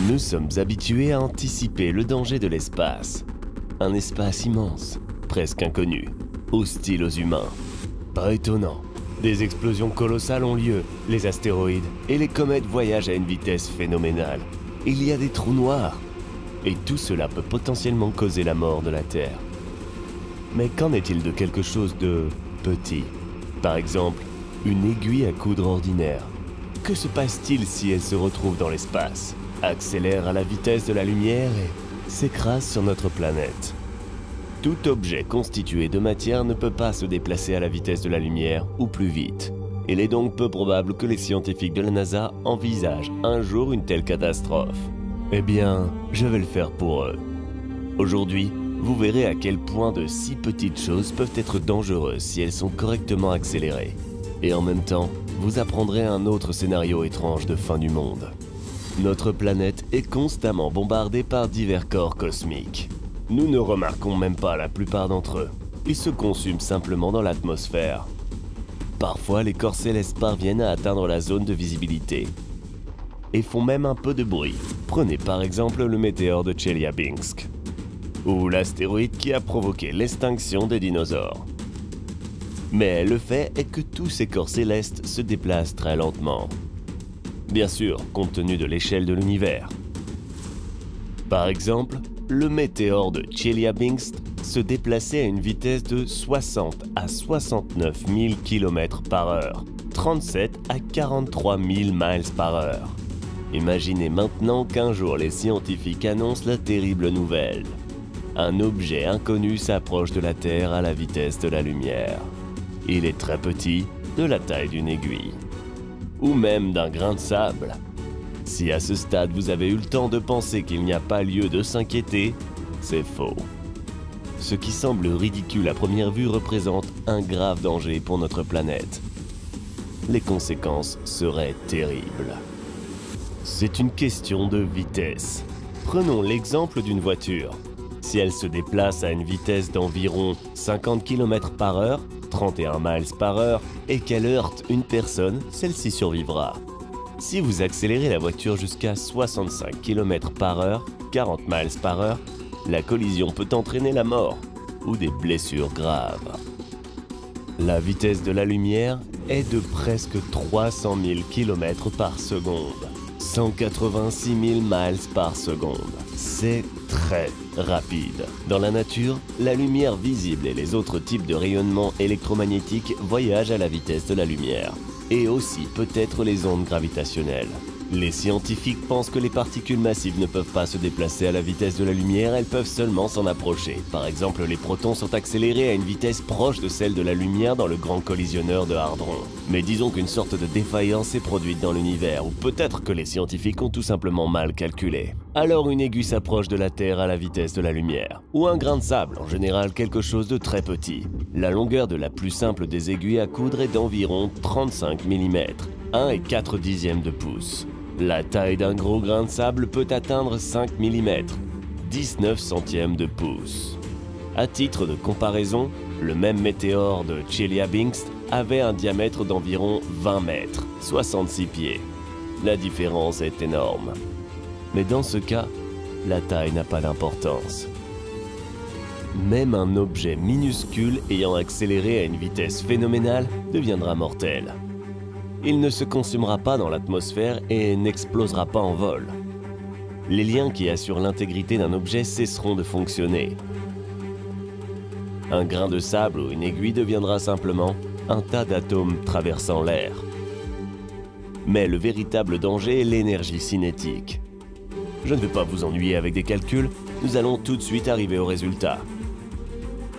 Nous sommes habitués à anticiper le danger de l'espace. Un espace immense, presque inconnu, hostile aux humains. Pas étonnant. Des explosions colossales ont lieu, les astéroïdes et les comètes voyagent à une vitesse phénoménale. Il y a des trous noirs. Et tout cela peut potentiellement causer la mort de la Terre. Mais qu'en est-il de quelque chose de petit? Par exemple, une aiguille à coudre ordinaire. Que se passe-t-il si elle se retrouve dans l'espace, accélère à la vitesse de la lumière et s'écrase sur notre planète? Tout objet constitué de matière ne peut pas se déplacer à la vitesse de la lumière ou plus vite. Il est donc peu probable que les scientifiques de la NASA envisagent un jour une telle catastrophe. Eh bien, je vais le faire pour eux. Aujourd'hui, vous verrez à quel point de si petites choses peuvent être dangereuses si elles sont correctement accélérées. Et en même temps, vous apprendrez un autre scénario étrange de fin du monde. Notre planète est constamment bombardée par divers corps cosmiques. Nous ne remarquons même pas la plupart d'entre eux. Ils se consument simplement dans l'atmosphère. Parfois, les corps célestes parviennent à atteindre la zone de visibilité et font même un peu de bruit. Prenez par exemple le météore de Chelyabinsk ou l'astéroïde qui a provoqué l'extinction des dinosaures. Mais le fait est que tous ces corps célestes se déplacent très lentement. Bien sûr, compte tenu de l'échelle de l'univers. Par exemple, le météore de Chelyabinsk se déplaçait à une vitesse de 60 à 69 000 km/h, 37 à 43 000 miles par heure. Imaginez maintenant qu'un jour les scientifiques annoncent la terrible nouvelle. Un objet inconnu s'approche de la Terre à la vitesse de la lumière. Il est très petit, de la taille d'une aiguille, ou même d'un grain de sable. Si à ce stade vous avez eu le temps de penser qu'il n'y a pas lieu de s'inquiéter, c'est faux. Ce qui semble ridicule à première vue représente un grave danger pour notre planète. Les conséquences seraient terribles. C'est une question de vitesse. Prenons l'exemple d'une voiture. Si elle se déplace à une vitesse d'environ 50 km/h, 31 miles par heure, et qu'elle heurte une personne, celle-ci survivra. Si vous accélérez la voiture jusqu'à 65 km/h, 40 miles par heure, la collision peut entraîner la mort ou des blessures graves. La vitesse de la lumière est de presque 300 000 km par seconde, 186 000 miles par seconde. C'est très rapide. Dans la nature, la lumière visible et les autres types de rayonnement électromagnétique voyagent à la vitesse de la lumière, et aussi peut-être les ondes gravitationnelles. Les scientifiques pensent que les particules massives ne peuvent pas se déplacer à la vitesse de la lumière, elles peuvent seulement s'en approcher. Par exemple, les protons sont accélérés à une vitesse proche de celle de la lumière dans le grand collisionneur de Hadron. Mais disons qu'une sorte de défaillance est produite dans l'univers, ou peut-être que les scientifiques ont tout simplement mal calculé. Alors une aiguille s'approche de la Terre à la vitesse de la lumière, ou un grain de sable, en général quelque chose de très petit. La longueur de la plus simple des aiguilles à coudre est d'environ 35 mm, 1,4 de pouce. La taille d'un gros grain de sable peut atteindre 5 mm, 19 centièmes de pouce. À titre de comparaison, le même météore de Chelyabinsk avait un diamètre d'environ 20 mètres, 66 pieds. La différence est énorme. Mais dans ce cas, la taille n'a pas d'importance. Même un objet minuscule ayant accéléré à une vitesse phénoménale deviendra mortel. Il ne se consumera pas dans l'atmosphère et n'explosera pas en vol. Les liens qui assurent l'intégrité d'un objet cesseront de fonctionner. Un grain de sable ou une aiguille deviendra simplement un tas d'atomes traversant l'air. Mais le véritable danger est l'énergie cinétique. Je ne vais pas vous ennuyer avec des calculs, nous allons tout de suite arriver au résultat.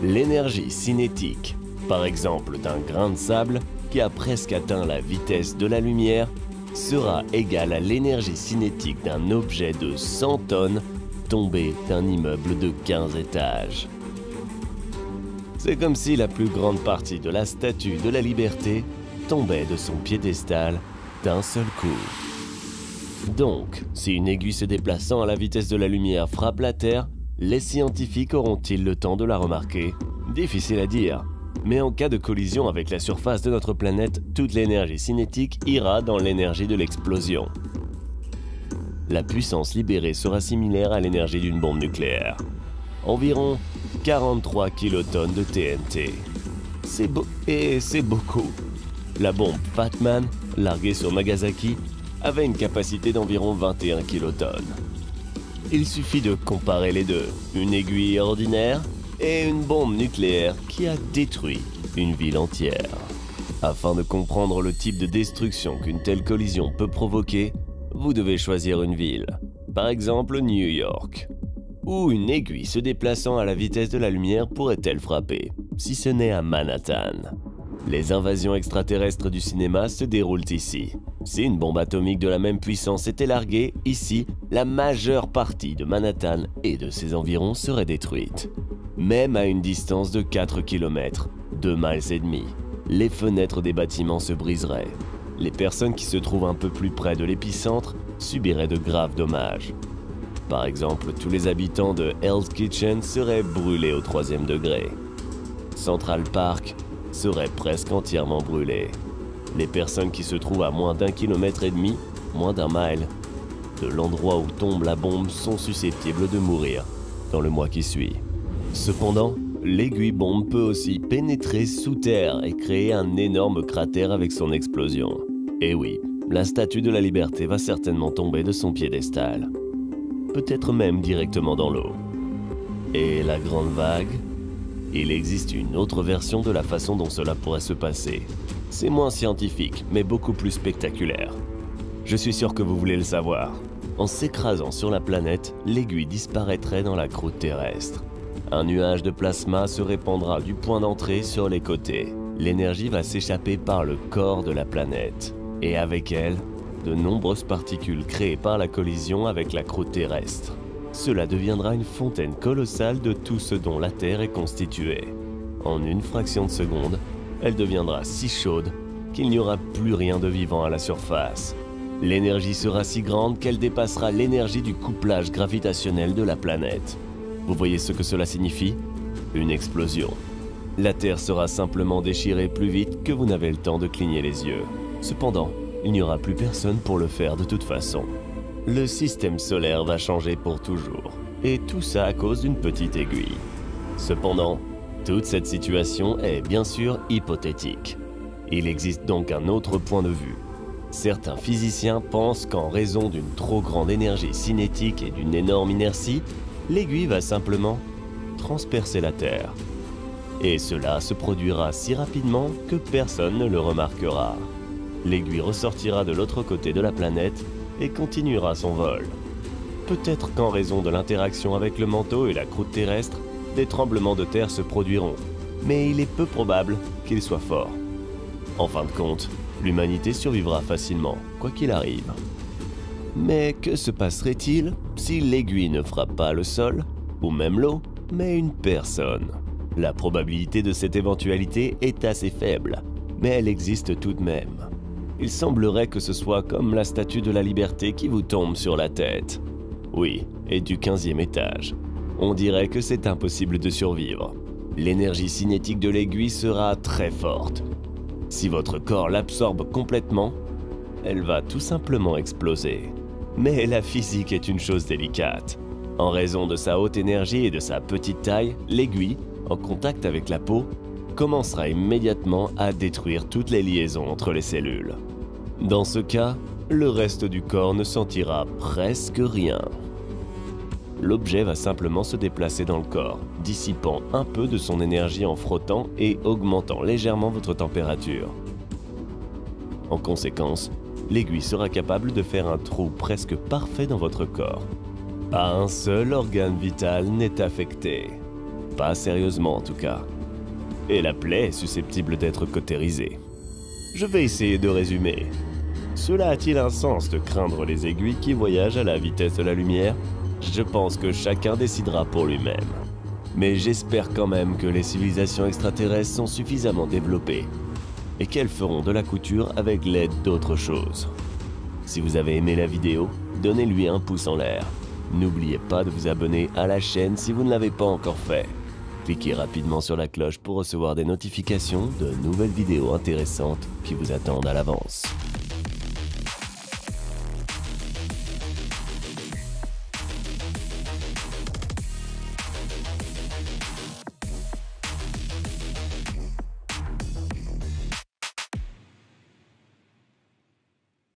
L'énergie cinétique, par exemple d'un grain de sable, qui a presque atteint la vitesse de la lumière, sera égale à l'énergie cinétique d'un objet de 100 tonnes tombé d'un immeuble de 15 étages. C'est comme si la plus grande partie de la Statue de la Liberté tombait de son piédestal d'un seul coup. Donc, si une aiguille se déplaçant à la vitesse de la lumière frappe la Terre, les scientifiques auront-ils le temps de la remarquer? Difficile à dire. Mais en cas de collision avec la surface de notre planète, toute l'énergie cinétique ira dans l'énergie de l'explosion. La puissance libérée sera similaire à l'énergie d'une bombe nucléaire. Environ 43 kilotonnes de TNT. C'est beaucoup. La bombe Fat Man, larguée sur Nagasaki, avait une capacité d'environ 21 kilotonnes. Il suffit de comparer les deux, une aiguille ordinaire et une bombe nucléaire qui a détruit une ville entière. Afin de comprendre le type de destruction qu'une telle collision peut provoquer, vous devez choisir une ville, par exemple New York. Où une aiguille se déplaçant à la vitesse de la lumière pourrait-elle frapper, si ce n'est à Manhattan? Les invasions extraterrestres du cinéma se déroulent ici. Si une bombe atomique de la même puissance était larguée, ici, la majeure partie de Manhattan et de ses environs serait détruite. Même à une distance de 4 km, 2 miles et demi, les fenêtres des bâtiments se briseraient. Les personnes qui se trouvent un peu plus près de l'épicentre subiraient de graves dommages. Par exemple, tous les habitants de Hell's Kitchen seraient brûlés au 3e degré. Central Park serait presque entièrement brûlé. Les personnes qui se trouvent à moins d'1,5 km, moins d'1 mile, de l'endroit où tombe la bombe sont susceptibles de mourir dans le mois qui suit. Cependant, l'aiguille bombe peut aussi pénétrer sous terre et créer un énorme cratère avec son explosion. Et oui, la Statue de la Liberté va certainement tomber de son piédestal. Peut-être même directement dans l'eau. Et la grande vague? Il existe une autre version de la façon dont cela pourrait se passer. C'est moins scientifique, mais beaucoup plus spectaculaire. Je suis sûr que vous voulez le savoir. En s'écrasant sur la planète, l'aiguille disparaîtrait dans la croûte terrestre. Un nuage de plasma se répandra du point d'entrée sur les côtés. L'énergie va s'échapper par le corps de la planète. Et avec elle, de nombreuses particules créées par la collision avec la croûte terrestre. Cela deviendra une fontaine colossale de tout ce dont la Terre est constituée. En une fraction de seconde, elle deviendra si chaude qu'il n'y aura plus rien de vivant à la surface. L'énergie sera si grande qu'elle dépassera l'énergie du couplage gravitationnel de la planète. Vous voyez ce que cela signifie? Une explosion. La Terre sera simplement déchirée plus vite que vous n'avez le temps de cligner les yeux. Cependant, il n'y aura plus personne pour le faire de toute façon. Le système solaire va changer pour toujours. Et tout ça à cause d'une petite aiguille. Cependant, toute cette situation est bien sûr hypothétique. Il existe donc un autre point de vue. Certains physiciens pensent qu'en raison d'une trop grande énergie cinétique et d'une énorme inertie, l'aiguille va simplement transpercer la Terre. Et cela se produira si rapidement que personne ne le remarquera. L'aiguille ressortira de l'autre côté de la planète et continuera son vol. Peut-être qu'en raison de l'interaction avec le manteau et la croûte terrestre, des tremblements de terre se produiront, mais il est peu probable qu'ils soient forts. En fin de compte, l'humanité survivra facilement, quoi qu'il arrive. Mais que se passerait-il si l'aiguille ne frappe pas le sol, ou même l'eau, mais une personne? La probabilité de cette éventualité est assez faible, mais elle existe tout de même. Il semblerait que ce soit comme la Statue de la Liberté qui vous tombe sur la tête. Oui, et du 15e étage. On dirait que c'est impossible de survivre. L'énergie cinétique de l'aiguille sera très forte. Si votre corps l'absorbe complètement, elle va tout simplement exploser. Mais la physique est une chose délicate. En raison de sa haute énergie et de sa petite taille, l'aiguille, en contact avec la peau, commencera immédiatement à détruire toutes les liaisons entre les cellules. Dans ce cas, le reste du corps ne sentira presque rien. L'objet va simplement se déplacer dans le corps, dissipant un peu de son énergie en frottant et augmentant légèrement votre température. En conséquence, l'aiguille sera capable de faire un trou presque parfait dans votre corps. Pas un seul organe vital n'est affecté. Pas sérieusement en tout cas. Et la plaie est susceptible d'être cautérisée. Je vais essayer de résumer. Cela a-t-il un sens de craindre les aiguilles qui voyagent à la vitesse de la lumière? Je pense que chacun décidera pour lui-même. Mais j'espère quand même que les civilisations extraterrestres sont suffisamment développées et qu'elles feront de la couture avec l'aide d'autres choses. Si vous avez aimé la vidéo, donnez-lui un pouce en l'air. N'oubliez pas de vous abonner à la chaîne si vous ne l'avez pas encore fait. Cliquez rapidement sur la cloche pour recevoir des notifications de nouvelles vidéos intéressantes qui vous attendent à l'avance.